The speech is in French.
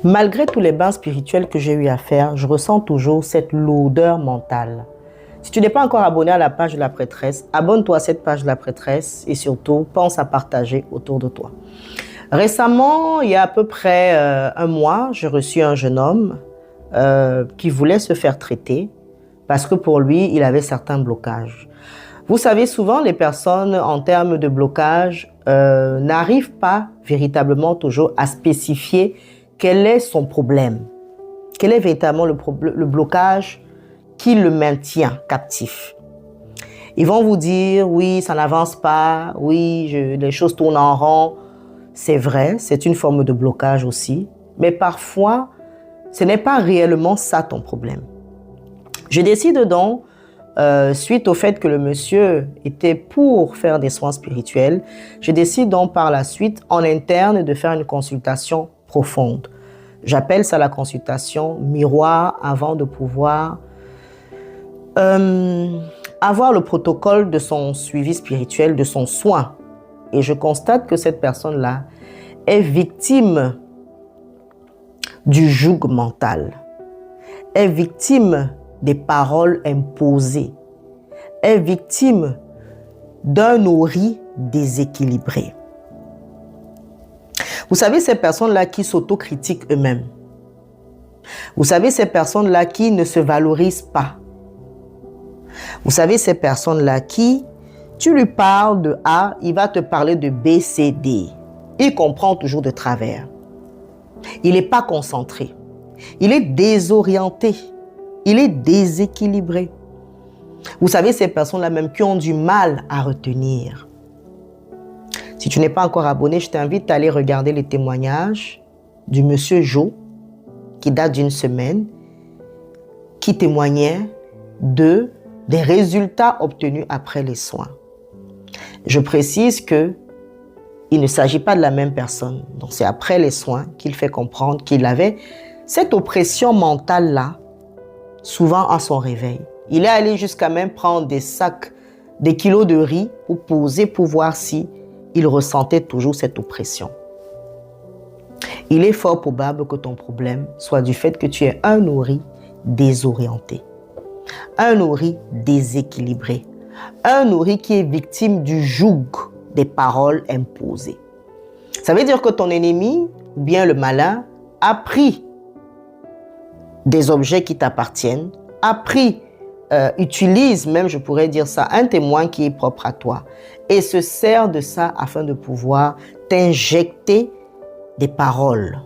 Malgré tous les bains spirituels que j'ai eu à faire, je ressens toujours cette lourdeur mentale. Si tu n'es pas encore abonné à la page de la prêtresse, abonne-toi à cette page de la prêtresse et surtout, pense à partager autour de toi. Récemment, il y a à peu près un mois, j'ai reçu un jeune homme qui voulait se faire traiter parce que pour lui, il avait certains blocages. Vous savez, souvent, les personnes, en termes de blocage, n'arrivent pas véritablement toujours à spécifier quel est son problème. Quel est véritablement le blocage qui le maintient captif. Ils vont vous dire, oui, ça n'avance pas, oui, les choses tournent en rond. C'est vrai, c'est une forme de blocage aussi, mais parfois, ce n'est pas réellement ça ton problème. Je décide donc, suite au fait que le monsieur était pour faire des soins spirituels, je décide donc par la suite, en interne, de faire une consultation profonde. J'appelle ça la consultation miroir avant de pouvoir avoir le protocole de son suivi spirituel, de son soin. Et je constate que cette personne-là est victime du joug mental, est victime des paroles imposées, est victime d'un nourri déséquilibré. Vous savez, ces personnes-là qui s'autocritiquent eux-mêmes. Vous savez, ces personnes-là qui ne se valorisent pas. Vous savez, ces personnes-là qui, tu lui parles de A, il va te parler de B, C, D. Il comprend toujours de travers. Il n'est pas concentré. Il est désorienté. Il est déséquilibré. Vous savez, ces personnes-là même qui ont du mal à retenir. Si tu n'es pas encore abonné, je t'invite à aller regarder les témoignages du monsieur Jo, qui date d'une semaine, qui témoignait des résultats obtenus après les soins. Je précise que il ne s'agit pas de la même personne. Donc c'est après les soins qu'il fait comprendre qu'il avait cette oppression mentale-là, souvent à son réveil. Il est allé jusqu'à même prendre des sacs, des kilos de riz pour poser, pour voir si il ressentait toujours cette oppression. Il est fort probable que ton problème soit du fait que tu es un nourri désorienté, un nourri déséquilibré, un nourri qui est victime du joug des paroles imposées. Ça veut dire que ton ennemi, ou bien le malin, a pris des objets qui t'appartiennent, utilise même, je pourrais dire ça, un témoin qui est propre à toi et se sert de ça afin de pouvoir t'injecter des paroles